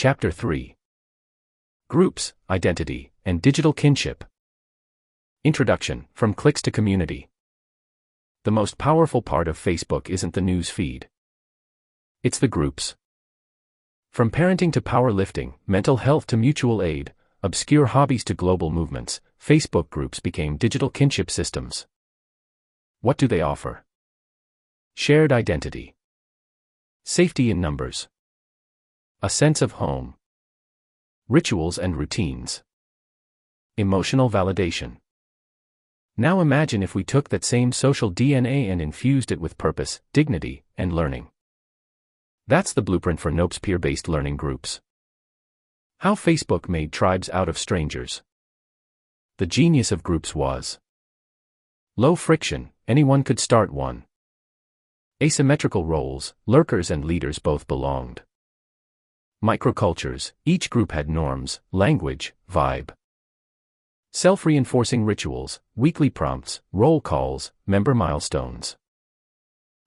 Chapter 3. Groups, Identity, and Digital Kinship. Introduction, From Clicks to Community. The most powerful part of Facebook isn't the news feed. It's the groups. From parenting to powerlifting, mental health to mutual aid, obscure hobbies to global movements, Facebook groups became digital kinship systems. What do they offer? Shared identity. Safety in numbers. A sense of home. Rituals and routines. Emotional validation. Now imagine if we took that same social DNA and infused it with purpose, dignity, and learning. That's the blueprint for NOEP's peer-based learning groups. How Facebook made tribes out of strangers. The genius of groups was low friction, anyone could start one. Asymmetrical roles, lurkers and leaders both belonged. Microcultures, each group had norms, language, vibe. Self-reinforcing rituals, weekly prompts, roll calls, member milestones.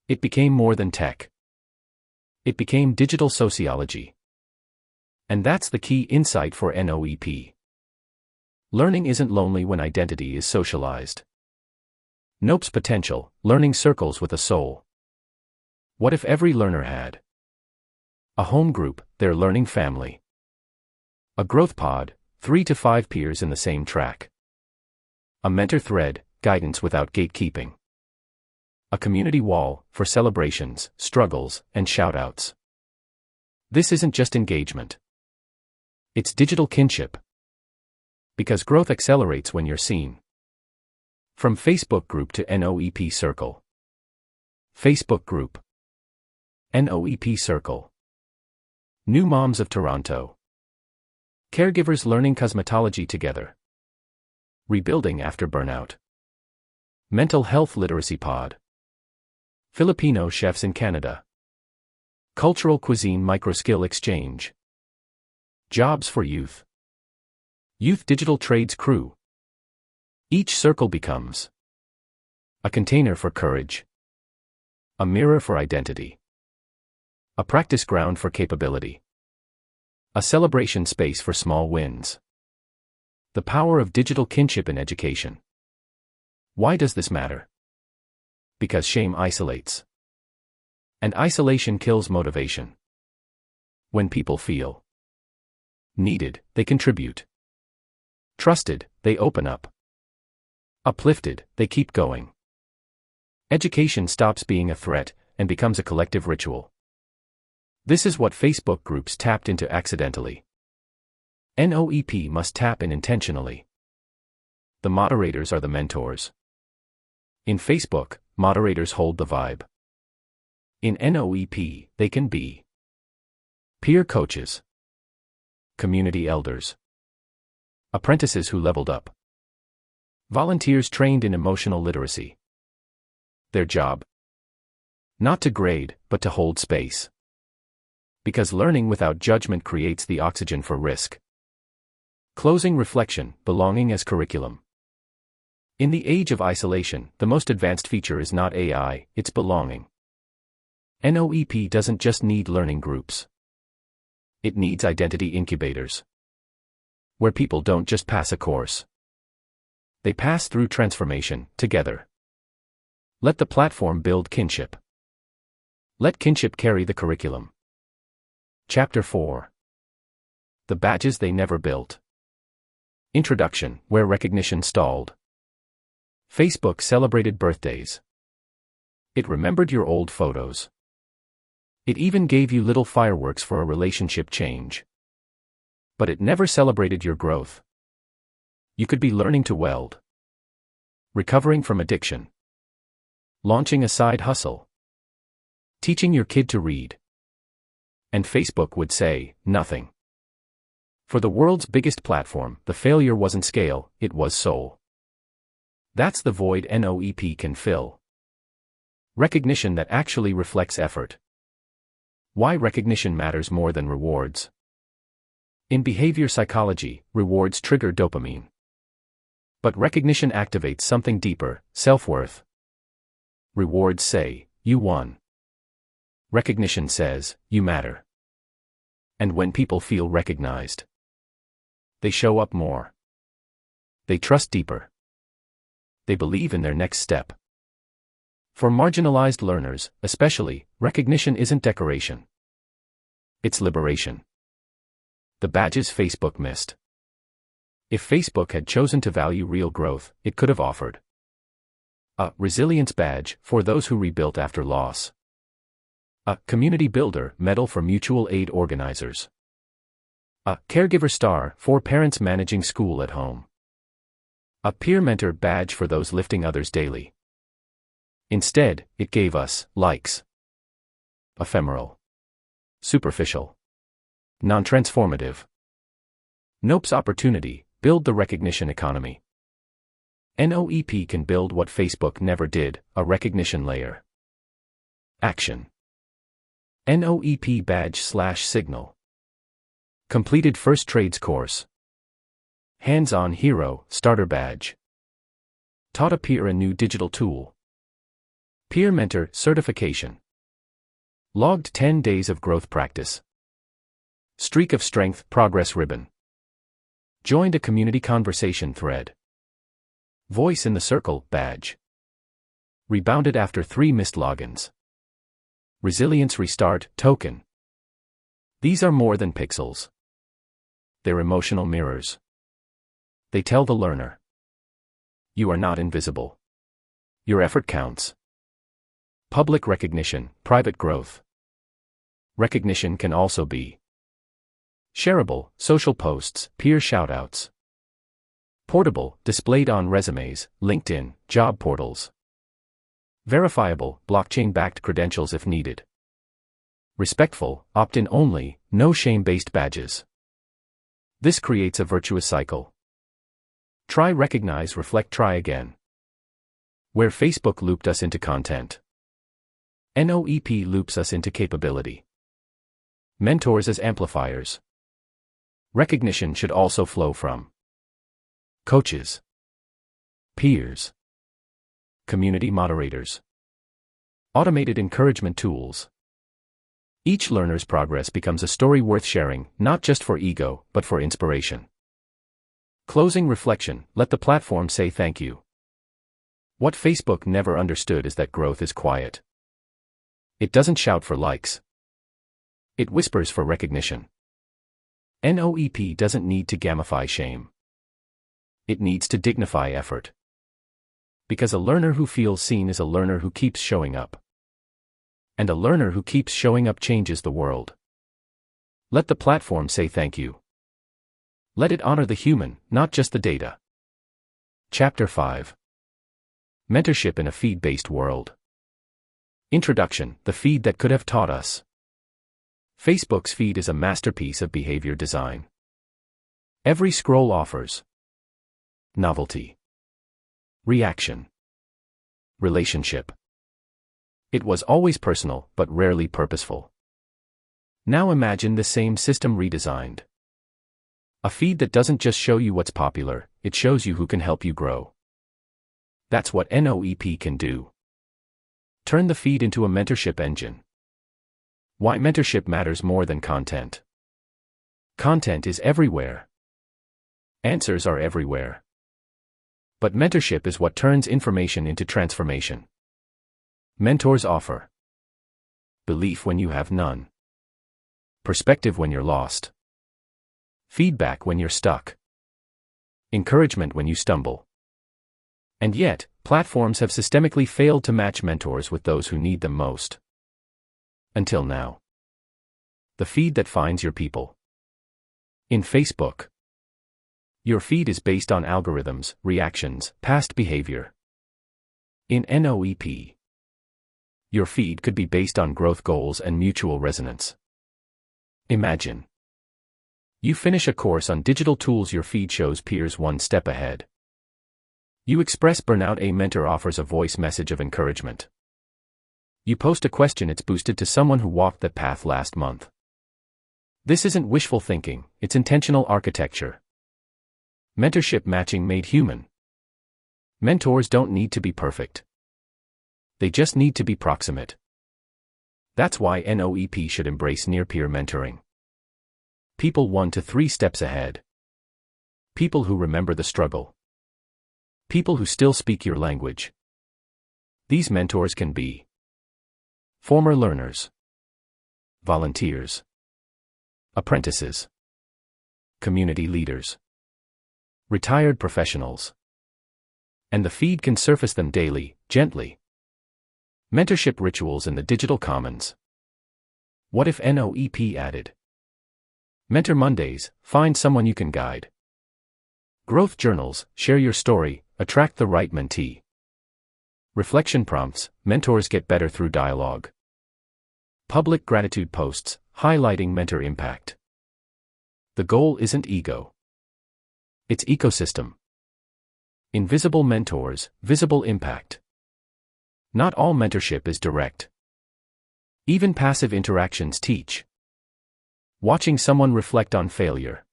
It became more than tech. It became digital sociology. And that's the key insight for NOEP. Learning isn't lonely when identity is socialized. NOEP's potential, learning circles with a soul. What if every learner had a home group, their learning family? A growth pod, 3 to 5 peers in the same track. A mentor thread, guidance without gatekeeping. A community wall, for celebrations, struggles, and shoutouts. This isn't just engagement. It's digital kinship. Because growth accelerates when you're seen. From Facebook group to NOEP circle. Facebook group. NOEP circle. New moms of Toronto. Caregivers learning cosmetology together. Rebuilding after burnout. Mental health literacy pod. Filipino chefs in Canada. Cultural cuisine microskill exchange. Jobs for youth. Youth digital trades crew. Each circle becomes a container for courage. A mirror for identity. A practice ground for capability. A celebration space for small wins. The power of digital kinship in education. Why does this matter? Because shame isolates. And isolation kills motivation. When people feel needed, they contribute. Trusted, they open up. Uplifted, they keep going. Education stops being a threat and becomes a collective ritual. This is what Facebook groups tapped into accidentally. NOEP must tap in intentionally. The moderators are the mentors. In Facebook, moderators hold the vibe. In NOEP, they can be peer coaches, community elders, apprentices who leveled up, volunteers trained in emotional literacy. Their job? Not to grade, but to hold space. Because learning without judgment creates the oxygen for risk. Closing reflection, belonging as curriculum. In the age of isolation, the most advanced feature is not AI, it's belonging. NOEP doesn't just need learning groups. It needs identity incubators. Where people don't just pass a course. They pass through transformation, together. Let the platform build kinship. Let kinship carry the curriculum. Chapter 4. The badges they never built. Introduction, where recognition stalled. Facebook celebrated birthdays. It remembered your old photos. It even gave you little fireworks for a relationship change. But it never celebrated your growth. You could be learning to weld. Recovering from addiction. Launching a side hustle. Teaching your kid to read. And Facebook would say, nothing. For the world's biggest platform, the failure wasn't scale, it was soul. That's the void NOEP can fill. Recognition that actually reflects effort. Why recognition matters more than rewards. In behavior psychology, rewards trigger dopamine. But recognition activates something deeper, self-worth. Rewards say, you won. Recognition says, you matter. And when people feel recognized, they show up more. They trust deeper. They believe in their next step. For marginalized learners, especially, recognition isn't decoration. It's liberation. The badges Facebook missed. If Facebook had chosen to value real growth, it could have offered a resilience badge for those who rebuilt after loss, a community builder medal for mutual aid organizers, a caregiver star for parents managing school at home, a peer mentor badge for those lifting others daily. Instead, it gave us likes. Ephemeral. Superficial. Non-transformative. NOEP's opportunity: build the recognition economy. NOEP can build what Facebook never did, a recognition layer. Action. NOEP badge/signal. Completed first trades course. Hands-on hero, starter badge. Taught a peer a new digital tool. Peer mentor certification. Logged 10 days of growth practice. Streak of strength progress ribbon. Joined a community conversation thread. Voice in the circle badge. Rebounded after 3 missed logins. Resilience restart token. These are more than pixels. They're emotional mirrors. They tell the learner, you are not invisible. Your effort counts. Public recognition, private growth. Recognition can also be shareable, social posts, peer shoutouts. Portable, displayed on resumes, LinkedIn, job portals. Verifiable, blockchain-backed credentials if needed. Respectful, opt-in only, no shame-based badges. This creates a virtuous cycle. Try, recognize, reflect, try again. Where Facebook looped us into content, NOEP loops us into capability. Mentors as amplifiers. Recognition should also flow from coaches, peers, community moderators, automated encouragement tools. Each learner's progress becomes a story worth sharing, not just for ego, but for inspiration. Closing reflection: let the platform say thank you. What Facebook never understood is that growth is quiet. It doesn't shout for likes. It whispers for recognition. NOEP doesn't need to gamify shame. It needs to dignify effort. Because a learner who feels seen is a learner who keeps showing up. And a learner who keeps showing up changes the world. Let the platform say thank you. Let it honor the human, not just the data. Chapter 5. Mentorship in a feed-based world. Introduction: the feed that could have taught us. Facebook's feed is a masterpiece of behavior design. Every scroll offers novelty, reaction, relationship. It was always personal, but rarely purposeful. Now imagine the same system redesigned. A feed that doesn't just show you what's popular, it shows you who can help you grow. That's what NOEP can do. Turn the feed into a mentorship engine. Why mentorship matters more than content. Content is everywhere. Answers are everywhere. But mentorship is what turns information into transformation. Mentors offer belief when you have none, perspective when you're lost, feedback when you're stuck, encouragement when you stumble. And yet, platforms have systemically failed to match mentors with those who need them most. Until now. The feed that finds your people. In Facebook, your feed is based on algorithms, reactions, past behavior. In NOEP, your feed could be based on growth goals and mutual resonance. Imagine you finish a course on digital tools, your feed shows peers one step ahead. You express burnout, a mentor offers a voice message of encouragement. You post a question, it's boosted to someone who walked that path last month. This isn't wishful thinking, it's intentional architecture. Mentorship matching made human. Mentors don't need to be perfect. They just need to be proximate. That's why NOEP should embrace near-peer mentoring. People 1 to 3 steps ahead. People who remember the struggle. People who still speak your language. These mentors can be former learners, volunteers, apprentices, community leaders, retired professionals. And the feed can surface them daily, gently. Mentorship rituals in the digital commons. What if NOEP added? Mentor Mondays, find someone you can guide. Growth journals, share your story, attract the right mentee. Reflection prompts, mentors get better through dialogue. Public gratitude posts, highlighting mentor impact. The goal isn't ego. It's ecosystem. Invisible mentors, visible impact. Not all mentorship is direct. Even passive interactions teach. Watching someone reflect on failure.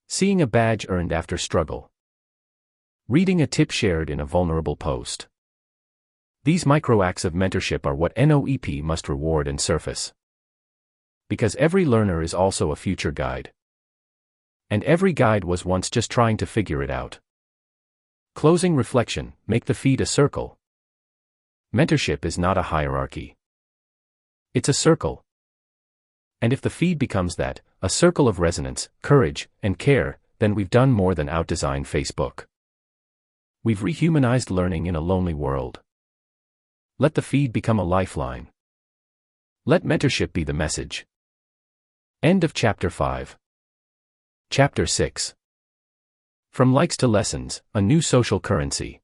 Seeing a badge earned after struggle. Reading a tip shared in a vulnerable post. These micro acts of mentorship are what NOEP must reward and surface. Because every learner is also a future guide. And every guide was once just trying to figure it out. Closing reflection, make the feed a circle. Mentorship is not a hierarchy. It's a circle. And if the feed becomes that, a circle of resonance, courage, and care, then we've done more than outdesign Facebook. We've rehumanized learning in a lonely world. Let the feed become a lifeline. Let mentorship be the message. End of Chapter 5. Chapter 6. From likes to lessons, a new social currency.